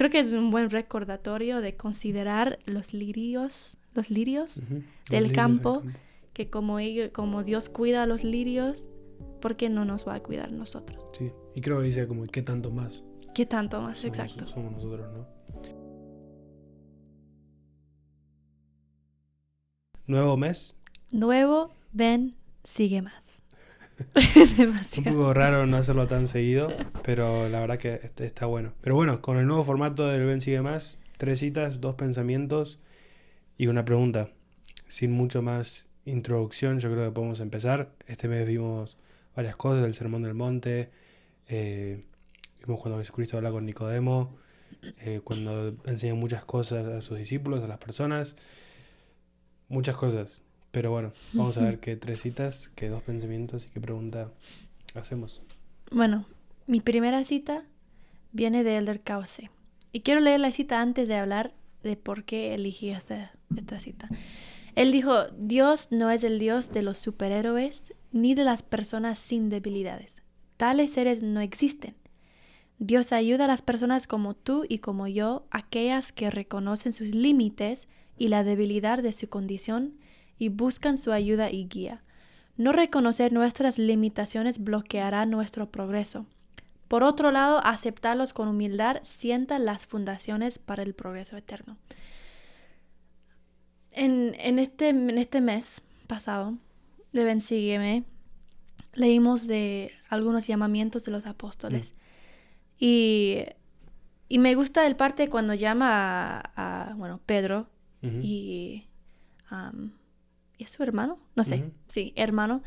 creo que es un buen recordatorio de considerar los lirios Ujú. del Los campo, lirios. que como Dios cuida a los lirios, ¿por qué no nos va a cuidar a nosotros? Sí, y creo que dice como, ¿qué tanto más ¿Qué tanto más? Exacto. somos nosotros, ¿no? Nuevo mes. Nuevo, ven, sigue más. Un Demasiado. poco raro no hacerlo tan seguido, pero la verdad que está bueno. Pero bueno, con el nuevo formato del Ven Sigue Más, 3 citas, 2 pensamientos y una pregunta. Sin mucho más introducción, yo creo que podemos empezar. Este mes vimos varias cosas, el Sermón del Monte, vimos cuando Jesucristo habla con Nicodemo, cuando enseña muchas cosas a sus discípulos, a las personas, muchas cosas. Pero bueno, vamos a ver qué 3 citas, qué 2 pensamientos y qué pregunta hacemos. Bueno, mi primera cita viene de Elder Cauce. Y quiero leer la cita antes de hablar de por qué elegí esta cita. Él dijo, Dios no es el Dios de los superhéroes ni de las personas sin debilidades. Tales seres no existen. Dios ayuda a las personas como tú y como yo, aquellas que reconocen sus límites y la debilidad de su condición y buscan su ayuda y guía. No reconocer nuestras limitaciones bloqueará nuestro progreso. Por otro lado, aceptarlos con humildad sienta las fundaciones para el progreso eterno. En este mes pasado de Ven Sígueme, leímos de algunos llamamientos de los apóstoles. Y me gusta el parte cuando llama a Pedro Uh-huh. y ¿es su hermano? No sé, Uh-huh. sí, hermano.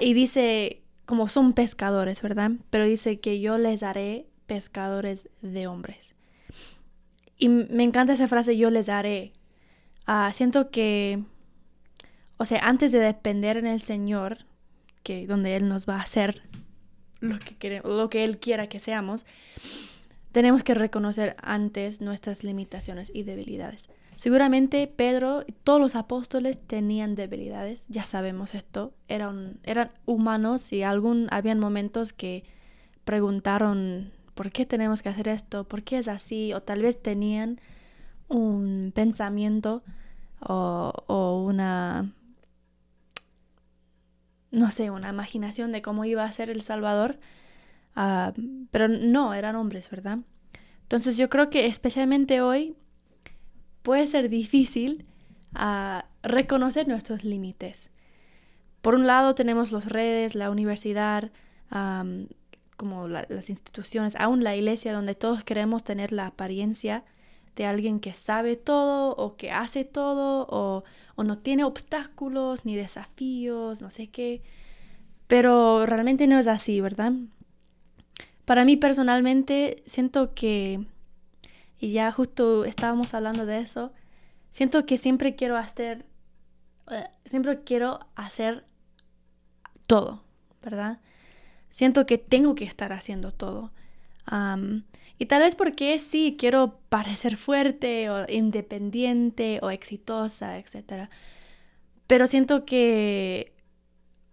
Y dice, como son pescadores, ¿verdad? Pero dice que yo les haré pescadores de hombres. Y me encanta esa frase, yo les haré. Siento que, o sea, antes de depender en el Señor, que donde Él nos va a hacer lo que Él quiera que seamos, tenemos que reconocer antes nuestras limitaciones y debilidades. Seguramente Pedro y todos los apóstoles tenían debilidades, ya sabemos esto, eran humanos y habían momentos que preguntaron ¿por qué tenemos que hacer esto? ¿Por qué es así? O tal vez tenían un pensamiento o una, no sé, una imaginación de cómo iba a ser el Salvador, pero no, eran hombres, ¿verdad? Entonces yo creo que especialmente hoy puede ser difícil reconocer nuestros límites. Por un lado tenemos las redes, la universidad, como las instituciones, aún la iglesia, donde todos queremos tener la apariencia de alguien que sabe todo o que hace todo o no tiene obstáculos ni desafíos, no sé qué. Pero realmente no es así, ¿verdad? Para mí personalmente siento que, y ya justo estábamos hablando de eso, siento que siempre quiero hacer todo, ¿verdad? Siento que tengo que estar haciendo todo. Y tal vez porque sí, quiero parecer fuerte o independiente o exitosa, etc. Pero siento que,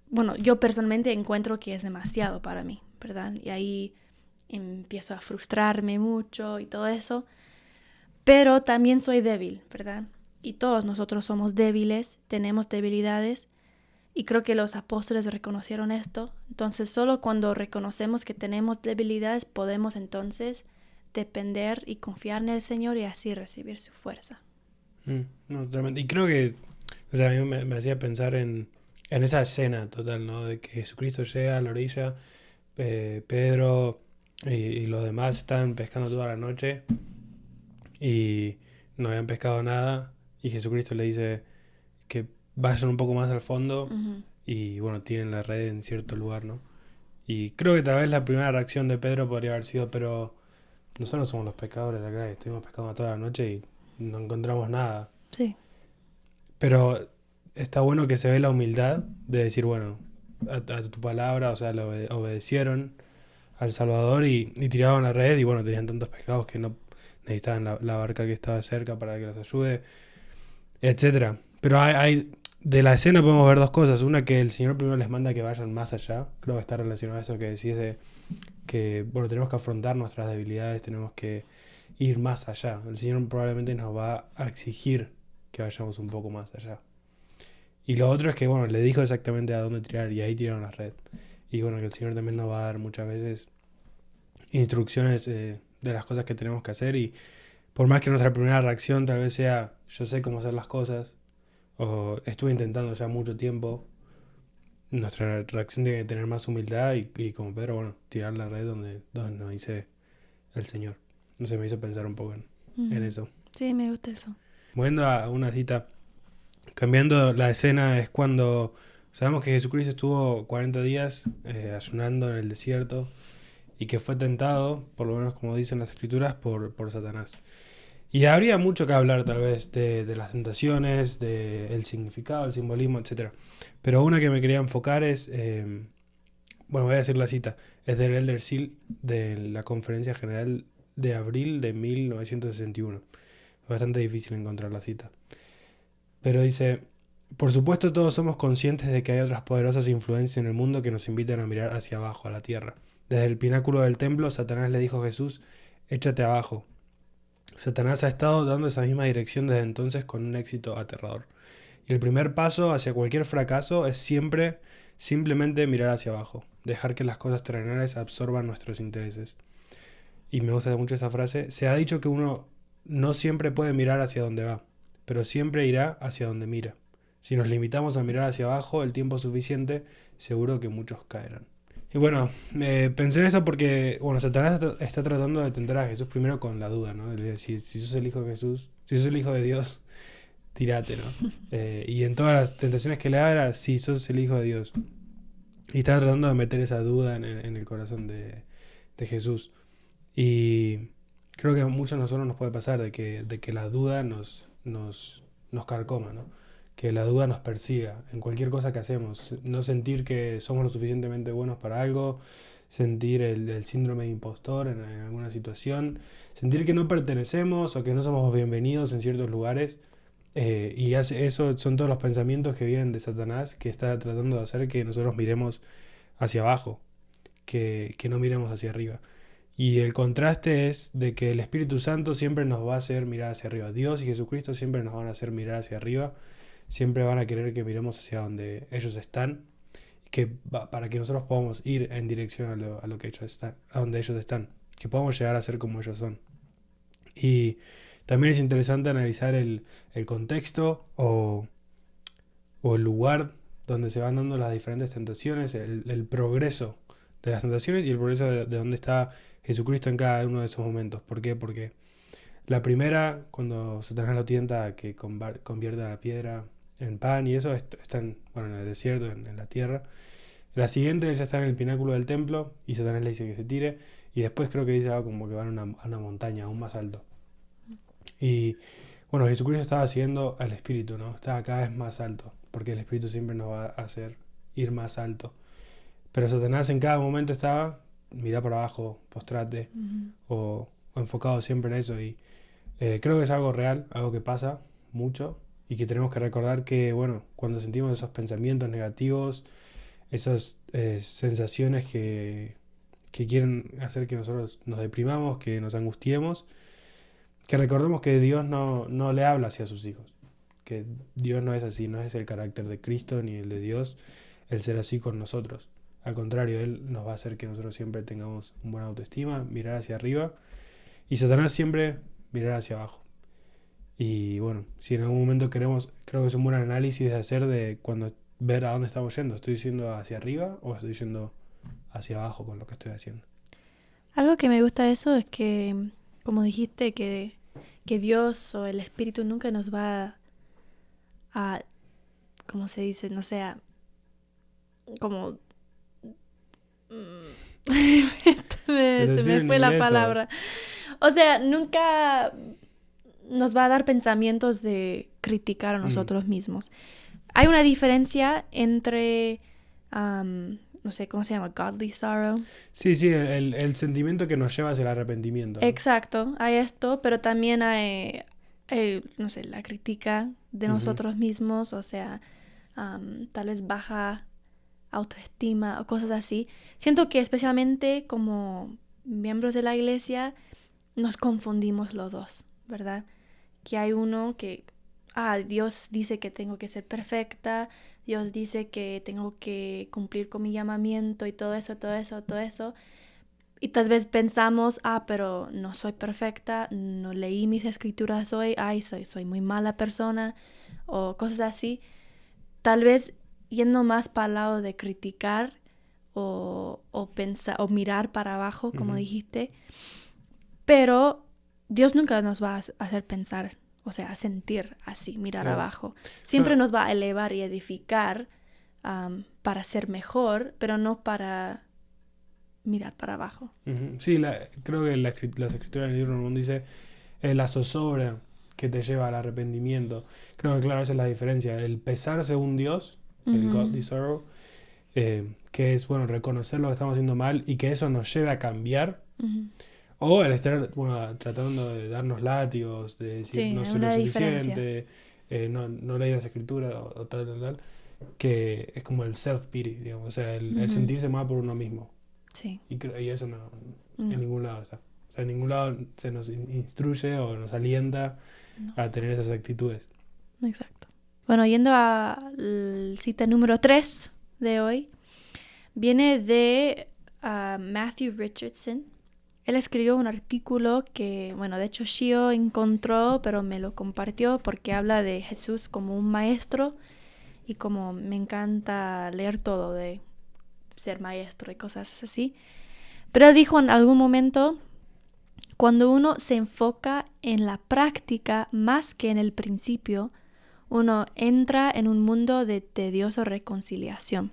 bueno, yo personalmente encuentro que es demasiado para mí, ¿verdad? Y ahí empiezo a frustrarme mucho y todo eso. Pero también soy débil, ¿verdad? Y todos nosotros somos débiles, tenemos debilidades. Y creo que los apóstoles reconocieron esto. Entonces, solo cuando reconocemos que tenemos debilidades, podemos entonces depender y confiar en el Señor y así recibir su fuerza. No, totalmente. Y creo que, o sea, a mí me hacía pensar en esa escena total, ¿no? De que Jesucristo llega a la orilla, Pedro y los demás estaban pescando toda la noche y no habían pescado nada y Jesucristo le dice que vayan un poco más al fondo Uh-huh. y bueno, tienen la red en cierto lugar, ¿no? Y creo que tal vez la primera reacción de Pedro podría haber sido, pero nosotros no somos los pescadores de acá, estuvimos pescando toda la noche y no encontramos nada. Sí. Pero está bueno que se ve la humildad de decir, bueno, a tu palabra, o sea, le obedecieron al Salvador y tiraron la red y bueno, tenían tantos pescados que no necesitaban la barca que estaba cerca para que los ayude, etcétera. Pero de la escena podemos ver dos cosas. Una, que el Señor primero les manda que vayan más allá. Creo que está relacionado a eso que decís de que, bueno, tenemos que afrontar nuestras debilidades, tenemos que ir más allá. El Señor probablemente nos va a exigir que vayamos un poco más allá. Y lo otro es que, bueno, le dijo exactamente a dónde tirar y ahí tiraron la red. Y bueno, que el Señor también nos va a dar muchas veces instrucciones de las cosas que tenemos que hacer y por más que nuestra primera reacción tal vez sea yo sé cómo hacer las cosas o estuve intentando ya mucho tiempo, nuestra reacción tiene que tener más humildad y como Pedro, bueno, tirar la red donde nos dice el Señor. No sé, me hizo pensar un poco en eso. Sí, me gusta eso. Volviendo a una cita, cambiando la escena es cuando sabemos que Jesucristo estuvo 40 días ayunando en el desierto y que fue tentado, por lo menos como dicen las escrituras, por Satanás. Y habría mucho que hablar tal vez de las tentaciones, del significado, el simbolismo, etcétera. Pero una que me quería enfocar es, bueno, voy a decir la cita, es del Elder Seal de la Conferencia General de abril de 1961. Es bastante difícil encontrar la cita. Pero dice, por supuesto todos somos conscientes de que hay otras poderosas influencias en el mundo que nos invitan a mirar hacia abajo, a la tierra. Desde el pináculo del templo, Satanás le dijo a Jesús, échate abajo. Satanás ha estado dando esa misma dirección desde entonces con un éxito aterrador. Y el primer paso hacia cualquier fracaso es siempre, simplemente mirar hacia abajo, dejar que las cosas terrenales absorban nuestros intereses. Y me gusta mucho esa frase, se ha dicho que uno no siempre puede mirar hacia donde va, pero siempre irá hacia donde mira. Si nos limitamos a mirar hacia abajo el tiempo suficiente, seguro que muchos caerán. Y bueno, pensé en esto porque, bueno, Satanás está tratando de tentar a Jesús primero con la duda, ¿no? Si sos el hijo de Jesús, si sos el hijo de Dios, tírate, ¿no? Y en todas las tentaciones que le da era, si sos el hijo de Dios. Y está tratando de meter esa duda en el corazón de Jesús. Y creo que a muchos de nosotros nos puede pasar de que la duda nos carcoma, ¿no? Que la duda nos persiga en cualquier cosa que hacemos. No sentir que somos lo suficientemente buenos para algo, sentir el síndrome de impostor en alguna situación, sentir que no pertenecemos o que no somos bienvenidos en ciertos lugares. Eso son todos los pensamientos que vienen de Satanás, que está tratando de hacer que nosotros miremos hacia abajo, que no miremos hacia arriba. Y el contraste es de que el Espíritu Santo siempre nos va a hacer mirar hacia arriba. Dios y Jesucristo siempre nos van a hacer mirar hacia arriba. Siempre van a querer que miremos hacia donde ellos están. Para que nosotros podamos ir en dirección a lo que ellos están, a donde ellos están. Que podamos llegar a ser como ellos son. Y también es interesante analizar el contexto o el lugar donde se van dando las diferentes tentaciones, el progreso de las tentaciones y el progreso de dónde está Jesucristo en cada uno de esos momentos. ¿Por qué? Porque la primera, cuando Satanás lo tienta a que convierta la piedra en pan y eso, está en el desierto, en la tierra. La siguiente, él ya está en el pináculo del templo y Satanás le dice que se tire. Y después creo que dice algo como que van a una montaña aún más alto. Y bueno, Jesucristo estaba siguiendo al Espíritu, ¿no? Estaba cada vez más alto, porque el Espíritu siempre nos va a hacer ir más alto. Pero Satanás en cada momento estaba, mira para abajo, postrate, o enfocado siempre en eso. Y creo que es algo real, algo que pasa mucho, y que tenemos que recordar que, bueno, cuando sentimos esos pensamientos negativos, esas sensaciones que quieren hacer que nosotros nos deprimamos, que nos angustiemos, que recordemos que Dios no le habla hacia sus hijos, que Dios no es así, no es el carácter de Cristo ni el de Dios el ser así con nosotros. Al contrario, Él nos va a hacer que nosotros siempre tengamos una buena autoestima, mirar hacia arriba, y Satanás siempre mirar hacia abajo. Y bueno, si en algún momento creo que es un buen análisis de hacer de cuando ver a dónde estamos yendo. ¿Estoy yendo hacia arriba o estoy yendo hacia abajo con lo que estoy haciendo? Algo que me gusta de eso es que, como dijiste, que Dios o el Espíritu nunca nos va a ¿cómo se dice? No sé, como... se me fue la palabra. O sea, nunca nos va a dar pensamientos de criticar a nosotros mismos. Hay una diferencia entre, no sé, ¿cómo se llama? Godly sorrow. Sí, el sentimiento que nos lleva hacia el arrepentimiento, ¿no? Exacto, hay esto, pero también hay no sé, la crítica de nosotros mismos, o sea, tal vez baja autoestima o cosas así. Siento que especialmente como miembros de la iglesia nos confundimos los dos, ¿verdad? Que hay uno que, Dios dice que tengo que ser perfecta, Dios dice que tengo que cumplir con mi llamamiento y todo eso, todo eso, todo eso. Y tal vez pensamos, pero no soy perfecta, no leí mis escrituras hoy, soy muy mala persona, o cosas así. Tal vez yendo más para el lado de criticar o pensar o mirar para abajo, como dijiste. Pero Dios nunca nos va a hacer pensar, o sea, a sentir así, mirar abajo. Siempre nos va a elevar y edificar para ser mejor, pero no para mirar para abajo. Sí, creo que las escrituras del libro de Mormón dice la zozobra que te lleva al arrepentimiento. Creo que claro, esa es la diferencia. El pesar según Dios, el godly sorrow, que es, bueno, reconocer lo que estamos haciendo mal y que eso nos lleve a cambiar. O el estar, bueno, tratando de darnos látigos, de decir no soy lo suficiente, no leí las escrituras o tal, que es como el self-pity, digamos, o sea, el sentirse mal por uno mismo. Sí. Y eso no, en ningún lado está. O sea, en ningún lado se nos instruye o nos alienta a tener esas actitudes. Exacto. Bueno, yendo a la cita número 3 de hoy, viene de Matthew Richardson. Él escribió un artículo que, bueno, de hecho Shio encontró, pero me lo compartió porque habla de Jesús como un maestro y como me encanta leer todo de ser maestro y cosas así. Pero dijo en algún momento, cuando uno se enfoca en la práctica más que en el principio, uno entra en un mundo de tediosa reconciliación.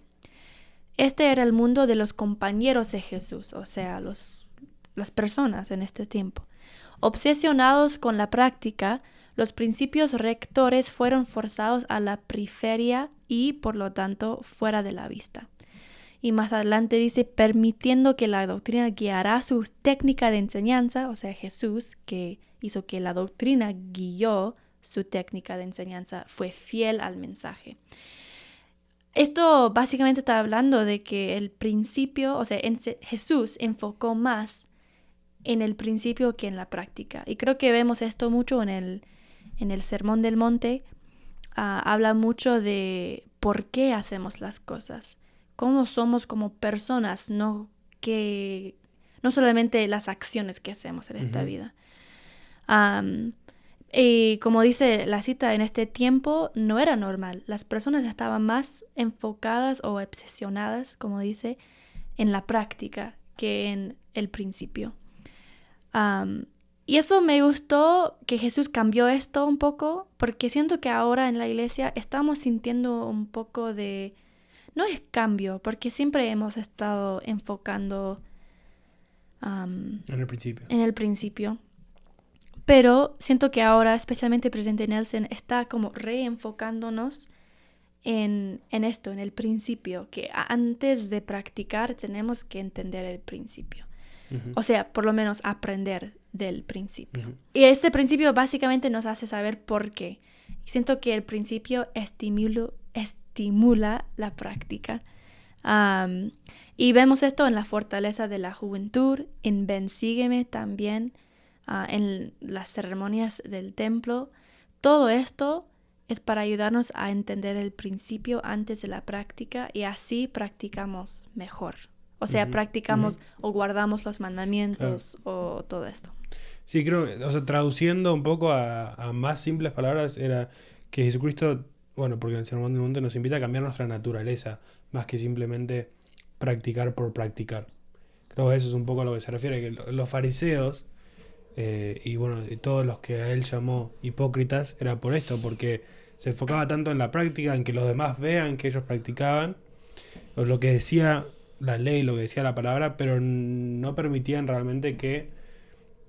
Este era el mundo de los compañeros de Jesús, o sea, las personas en este tiempo. Obsesionados con la práctica, los principios rectores fueron forzados a la periferia y, por lo tanto, fuera de la vista. Y más adelante dice, permitiendo que la doctrina guiara su técnica de enseñanza, o sea, Jesús, que hizo que la doctrina guió su técnica de enseñanza, fue fiel al mensaje. Esto básicamente está hablando de que el principio, o sea, Jesús enfocó más en el principio que en la práctica. Y creo que vemos esto mucho en el Sermón del Monte. Habla mucho de por qué hacemos las cosas, cómo somos como personas, no solamente las acciones que hacemos en esta vida. Y como dice la cita, en este tiempo no era normal. Las personas estaban más enfocadas o obsesionadas, como dice, en la práctica que en el principio. Y eso me gustó que Jesús cambió esto un poco, porque siento que ahora en la iglesia estamos sintiendo un poco de... No es cambio, porque siempre hemos estado enfocando en el principio. Pero siento que ahora, especialmente Presidente Nelson, está como reenfocándonos en esto, en el principio, que antes de practicar tenemos que entender el principio. O sea, por lo menos aprender del principio. Y este principio básicamente nos hace saber por qué. Siento que el principio estimula la práctica. Y vemos esto en la fortaleza de la juventud, en Ven Sígueme también, en las ceremonias del templo. Todo esto es para ayudarnos a entender el principio antes de la práctica y así practicamos mejor. O sea, practicamos o guardamos los mandamientos o todo esto. Sí, creo que, o sea, traduciendo un poco a más simples palabras, era que Jesucristo, bueno, porque en el Sermón del Monte nos invita a cambiar nuestra naturaleza, más que simplemente practicar por practicar. Creo que eso es un poco a lo que se refiere, que los fariseos, y bueno, y todos los que a él llamó hipócritas, era por esto, porque se enfocaba tanto en la práctica, en que los demás vean que ellos practicaban, o lo que decía la ley, lo que decía la palabra, pero no permitían realmente que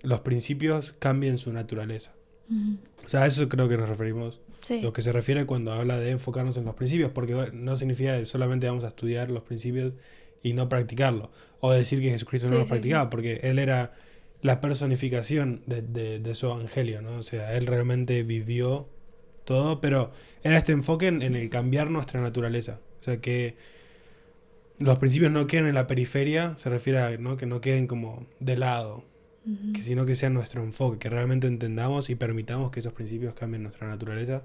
los principios cambien su naturaleza. O sea, a eso creo que nos referimos. Sí. Lo que se refiere cuando habla de enfocarnos en los principios, porque no significa que solamente vamos a estudiar los principios y no practicarlo. O decir que Jesucristo no los practicaba, porque Él era la personificación de su evangelio, ¿no? O sea, Él realmente vivió todo, pero era este enfoque en el cambiar nuestra naturaleza. O sea, que los principios no queden en la periferia, se refiere a, ¿no?, que no queden como de lado. sino que sea nuestro enfoque, que realmente entendamos y permitamos que esos principios cambien nuestra naturaleza.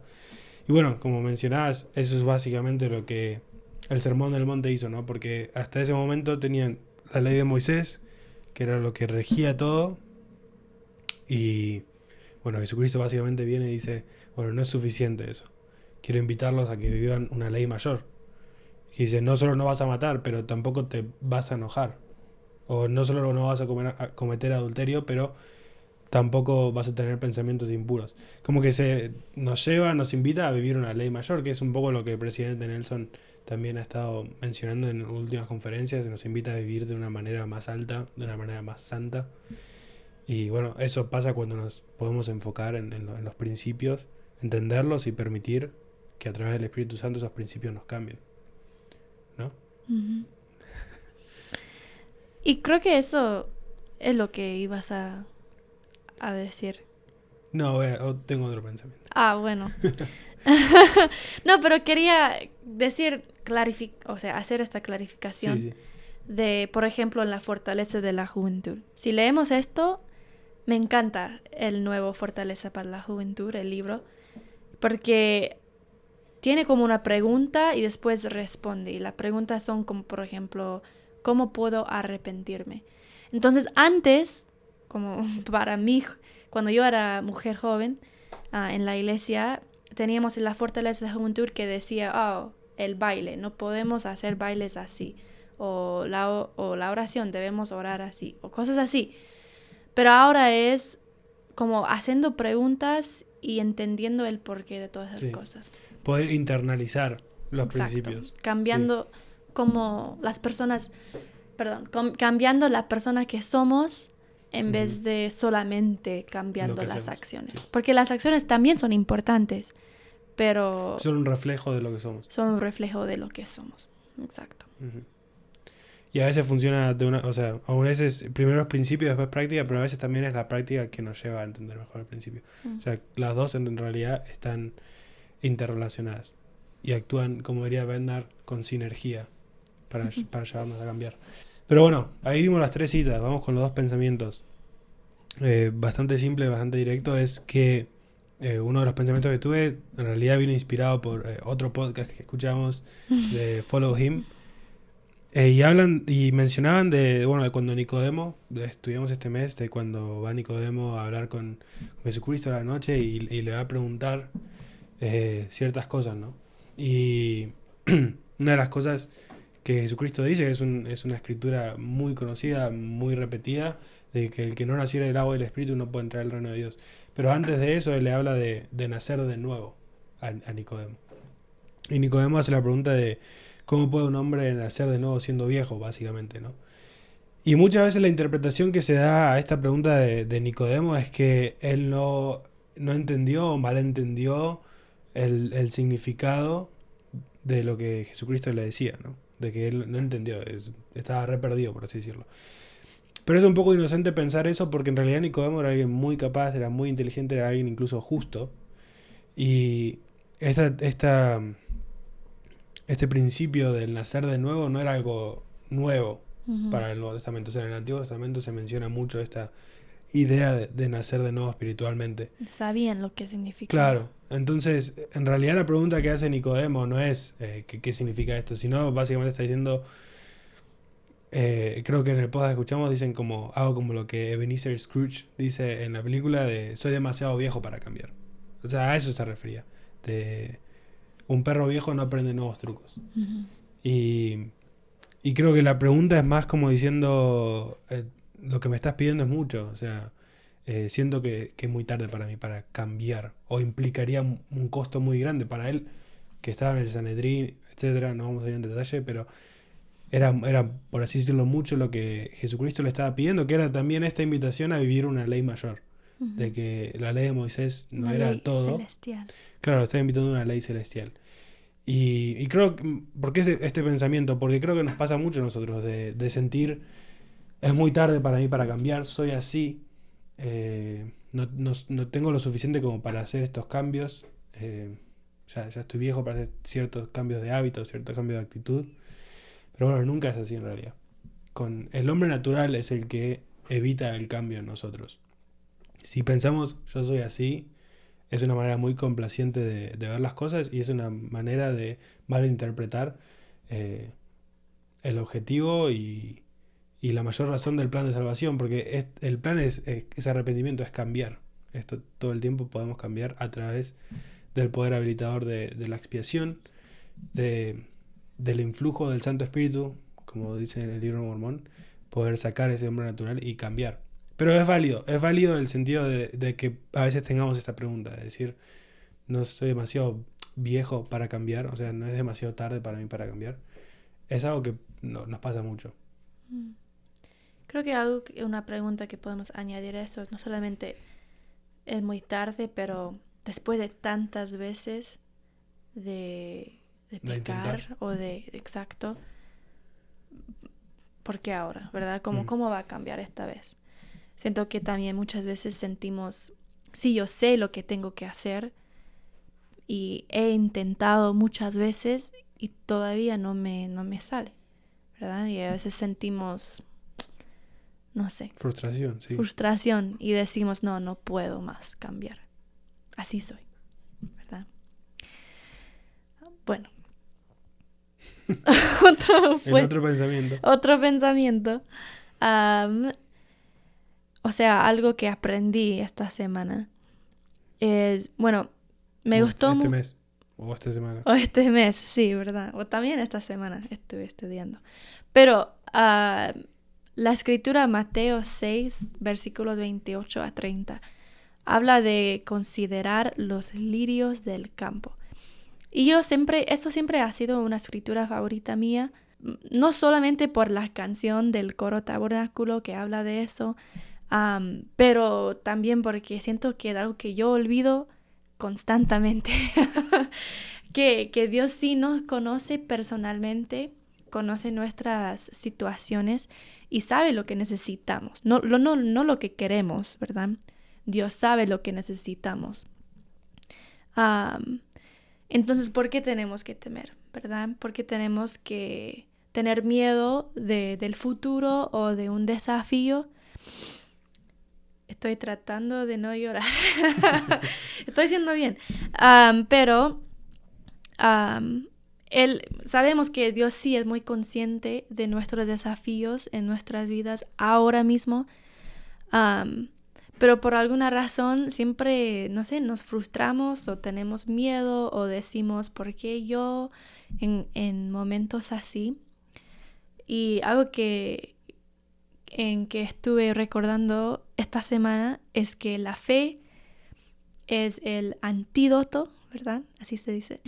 Y bueno, como mencionabas, eso es básicamente lo que el Sermón del Monte hizo, ¿no? Porque hasta ese momento tenían la ley de Moisés, que era lo que regía todo, y bueno, Jesucristo básicamente viene y dice, bueno, no es suficiente eso, quiero invitarlos a que vivan una ley mayor. Y dice, no solo no vas a matar, pero tampoco te vas a enojar. O no solo no vas a cometer adulterio, pero tampoco vas a tener pensamientos impuros. Como que nos invita a vivir una ley mayor, que es un poco lo que el presidente Nelson también ha estado mencionando en últimas conferencias, nos invita a vivir de una manera más alta, de una manera más santa. Y bueno, eso pasa cuando nos podemos enfocar en los principios, entenderlos y permitir que a través del Espíritu Santo esos principios nos cambien, ¿no? Ujú. Y creo que eso es lo que ibas a decir. No, tengo otro pensamiento. Ah, bueno. No, pero quería decir, o sea, hacer esta clarificación Sí. de, por ejemplo, en la fortaleza de la juventud. Si leemos esto, me encanta el nuevo Fortaleza para la Juventud, el libro, porque tiene como una pregunta y después responde. Y las preguntas son como, por ejemplo, ¿cómo puedo arrepentirme? Entonces, antes, como para mí, cuando yo era mujer joven, en la iglesia, teníamos la fortaleza de la juventud que decía, el baile, no podemos hacer bailes así. O la oración, debemos orar así. O cosas así. Pero ahora es como haciendo preguntas y entendiendo el porqué de todas esas cosas. Poder internalizar los principios. Cambiando como las personas, cambiando la persona que somos en vez de solamente cambiando las acciones. Sí. Porque las acciones también son importantes, pero... son un reflejo de lo que somos. Son un reflejo de lo que somos, exacto. Y a veces funciona a veces primero es principio, después práctica, pero a veces también es la práctica que nos lleva a entender mejor el principio. O sea, las dos en realidad están interrelacionadas y actúan, como diría Bernard, con sinergia para llevarnos a cambiar. Pero bueno, ahí vimos las 3 citas, vamos con los 2 pensamientos. Bastante simple, bastante directo, es que uno de los pensamientos que tuve en realidad vino inspirado por otro podcast que escuchamos de Follow Him. Y mencionaban de cuando Nicodemo, estudiamos este mes, de cuando va Nicodemo a hablar con Jesucristo a la noche y le va a preguntar ciertas cosas, ¿no? Y una de las cosas que Jesucristo dice, que es una escritura muy conocida, muy repetida, de que el que no naciera del agua y del Espíritu no puede entrar al reino de Dios. Pero antes de eso, él le habla de nacer de nuevo a Nicodemo. Y Nicodemo hace la pregunta de ¿cómo puede un hombre nacer de nuevo siendo viejo, básicamente, ¿no? Y muchas veces la interpretación que se da a esta pregunta de Nicodemo es que él no entendió o malentendió el significado de lo que Jesucristo le decía, ¿no? De que él no entendió, estaba re perdido, por así decirlo. Pero es un poco inocente pensar eso porque en realidad Nicodemo era alguien muy capaz, era muy inteligente, era alguien incluso justo. Y este principio del nacer de nuevo no era algo nuevo para el Nuevo Testamento. O sea, en el Antiguo Testamento se menciona mucho esta idea de nacer de nuevo espiritualmente. Sabían lo que significa. Claro. Entonces, en realidad la pregunta que hace Nicodemo no es ¿qué significa esto? Sino básicamente está diciendo, creo que en el podcast que escuchamos dicen hago como lo que Ebenezer Scrooge dice en la película de soy demasiado viejo para cambiar. O sea, a eso se refería. Un perro viejo no aprende nuevos trucos. Y creo que la pregunta es más como diciendo lo que me estás pidiendo es mucho. O sea, siento que es muy tarde para mí para cambiar. O implicaría un costo muy grande para él, que estaba en el Sanedrín, etcétera. No vamos a ir en detalle, pero era, por así decirlo, mucho lo que Jesucristo le estaba pidiendo, que era también esta invitación a vivir una ley mayor. De que la ley de Moisés no era todo. Celestial. Claro, está invitando a una ley celestial. Y creo que, ¿por qué este pensamiento? Porque creo que nos pasa mucho a nosotros de sentir, es muy tarde para mí para cambiar, soy así, no tengo lo suficiente como para hacer estos cambios, ya estoy viejo para hacer ciertos cambios de hábitos, ciertos cambios de actitud, pero bueno, nunca es así en realidad. El hombre natural es el que evita el cambio en nosotros. Si pensamos, yo soy así, es una manera muy complaciente de ver las cosas y es una manera de malinterpretar eh, el objetivo y la mayor razón del plan de salvación, porque el plan es arrepentimiento, es cambiar. Esto todo el tiempo podemos cambiar a través del poder habilitador de la expiación, del influjo del Santo Espíritu, como dice en el libro de Mormón, poder sacar ese hombre natural y cambiar. Pero es válido en el sentido de que a veces tengamos esta pregunta, de decir, no soy demasiado viejo para cambiar, o sea, no es demasiado tarde para mí para cambiar. Es algo que nos pasa mucho. Creo que una pregunta que podemos añadir a eso es no solamente es muy tarde, pero después de tantas veces de pecar o exacto, ¿por qué ahora? ¿Verdad? ¿Cómo va a cambiar esta vez? Siento que también muchas veces sentimos, sí, yo sé lo que tengo que hacer y he intentado muchas veces y todavía no me sale, ¿verdad? Y a veces sentimos, no sé, frustración y decimos, no puedo más cambiar. Así soy, ¿verdad? Bueno. Otro pensamiento. O sea, algo que aprendí esta semana es, me gustó este mes o esta semana. O este mes, sí, ¿verdad? O también esta semana estuve estudiando. Pero la escritura Mateo 6, versículos 28 a 30, habla de considerar los lirios del campo. Y eso siempre ha sido una escritura favorita mía, no solamente por la canción del coro tabernáculo que habla de eso, pero también porque siento que es algo que yo olvido constantemente. que Dios sí nos conoce personalmente, conoce nuestras situaciones y sabe lo que necesitamos, no lo que queremos, ¿verdad? Dios sabe lo que necesitamos. Entonces, ¿por qué tenemos que temer, verdad? ¿Por qué tenemos que tener miedo del futuro o de un desafío? Estoy tratando de no llorar. Estoy haciendo bien. Pero sabemos que Dios sí es muy consciente de nuestros desafíos en nuestras vidas ahora mismo. Pero por alguna razón siempre, no sé, nos frustramos o tenemos miedo o decimos, ¿por qué yo en momentos así? Y algo que estuve recordando esta semana es que la fe es el antídoto, ¿verdad? Así se dice.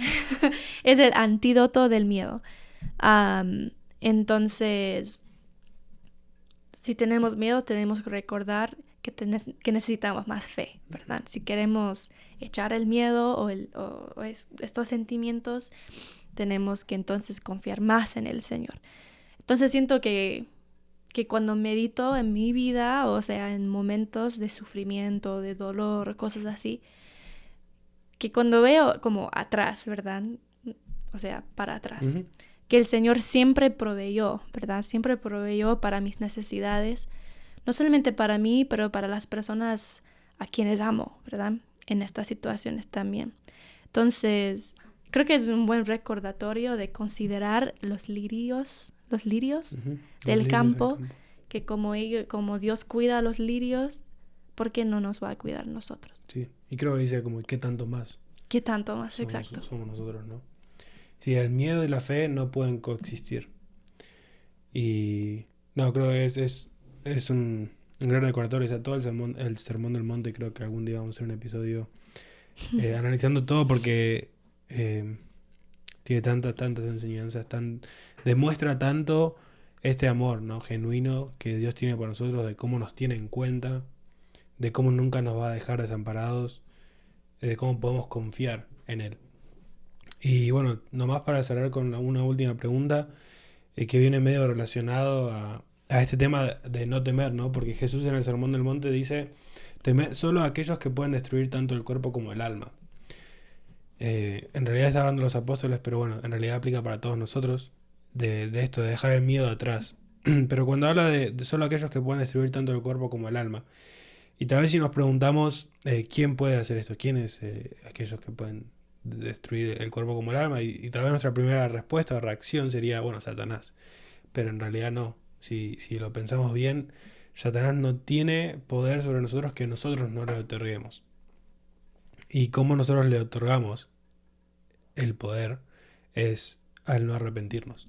Es el antídoto del miedo. Entonces, si tenemos miedo, tenemos que recordar que necesitamos más fe, ¿verdad? Si queremos echar el miedo o estos sentimientos, tenemos que entonces confiar más en el Señor. Entonces siento que cuando medito en mi vida, o sea, en momentos de sufrimiento, de dolor, cosas así, que cuando veo como atrás, ¿verdad? O sea, para atrás. Uh-huh. Que el Señor siempre proveyó, ¿verdad? Siempre proveyó para mis necesidades. No solamente para mí, pero para las personas a quienes amo, ¿verdad? En estas situaciones también. Entonces, creo que es un buen recordatorio de considerar los lirios uh-huh. del campo, que como Dios cuida a los lirios, ¿por qué no nos va a cuidar nosotros? Sí, y creo que dice como, ¿qué tanto más? ¿Qué tanto más? Exacto. Somos nosotros, ¿no? Sí, el miedo y la fe no pueden coexistir. Y no, creo que es un gran recordatorio. O sea, todo el sermón del monte, creo que algún día vamos a hacer un episodio analizando todo porque tiene tantas enseñanzas, demuestra tanto este amor, ¿no? Genuino que Dios tiene por nosotros, de cómo nos tiene en cuenta, de cómo nunca nos va a dejar desamparados, de cómo podemos confiar en Él. Y bueno, nomás para cerrar con una última pregunta que viene medio relacionado a este tema de no temer, ¿no? Porque Jesús en el Sermón del Monte dice, temed solo a aquellos que pueden destruir tanto el cuerpo como el alma. En realidad está hablando de los apóstoles, pero bueno, en realidad aplica para todos nosotros de esto, de dejar el miedo atrás, Pero cuando habla de solo aquellos que pueden destruir tanto el cuerpo como el alma. Y tal vez si nos preguntamos quién puede hacer esto, quiénes aquellos que pueden destruir el cuerpo como el alma, y tal vez nuestra primera respuesta o reacción sería, bueno, Satanás. Pero en realidad no. Si lo pensamos bien, Satanás no tiene poder sobre nosotros que nosotros no le otorguemos. Y cómo nosotros le otorgamos el poder es al no arrepentirnos.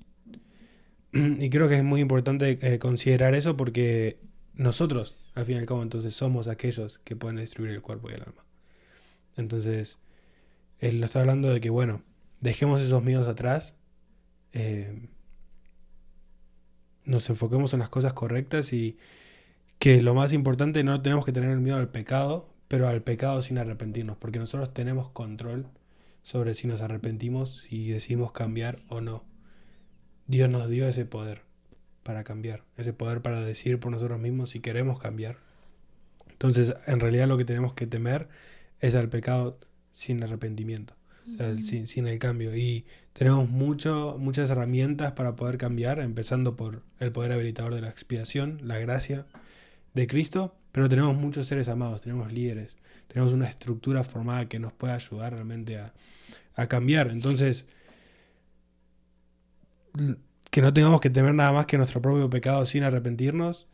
Y creo que es muy importante considerar eso porque nosotros, al fin y al cabo, entonces somos aquellos que pueden destruir el cuerpo y el alma. Entonces, él nos está hablando de que, bueno, dejemos esos miedos atrás, eh, nos enfoquemos en las cosas correctas y que lo más importante, no tenemos que tener miedo al pecado, pero al pecado sin arrepentirnos, porque nosotros tenemos control sobre si nos arrepentimos y decidimos cambiar o no. Dios nos dio ese poder para cambiar, ese poder para decidir por nosotros mismos si queremos cambiar. Entonces, en realidad lo que tenemos que temer es al pecado sin arrepentimiento, o sea, sin el cambio. Y tenemos muchas herramientas para poder cambiar, empezando por el poder habilitador de la expiación, la gracia de Cristo, pero tenemos muchos seres amados, tenemos líderes, tenemos una estructura formada que nos puede ayudar realmente a cambiar. Entonces, que no tengamos que temer nada más que nuestro propio pecado sin arrepentirnos,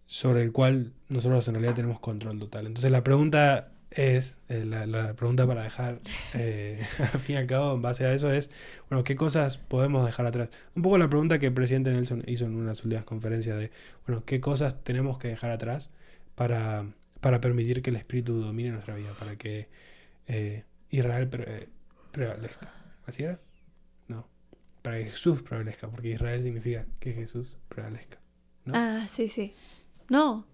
sobre el cual nosotros en realidad tenemos control total. Entonces la pregunta es, la pregunta para dejar, al fin y al cabo, en base a eso es, bueno, ¿qué cosas podemos dejar atrás? Un poco la pregunta que el presidente Nelson hizo en unas últimas conferencias de, bueno, ¿qué cosas tenemos que dejar atrás para permitir que el Espíritu domine nuestra vida, para que Israel prevalezca? ¿Así era? No. Para que Jesús prevalezca, porque Israel significa que Jesús prevalezca, ¿no? Ah, sí. No,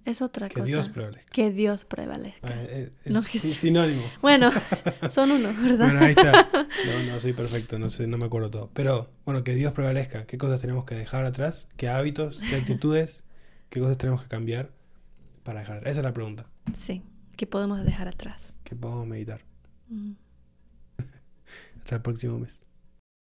es otra Que cosa. Dios prevalezca. Que Dios prevalezca. No, que Sí, sinónimo. Bueno, son uno, ¿verdad? Bueno, ahí está. No soy perfecto, no sé, no me acuerdo todo. Pero, bueno, que Dios prevalezca. ¿Qué cosas tenemos que dejar atrás? ¿Qué hábitos? ¿Qué actitudes? ¿Qué cosas tenemos que cambiar para dejar? Esa es la pregunta. Sí, que podemos dejar atrás. Que podemos meditar. Mm. Hasta el próximo mes.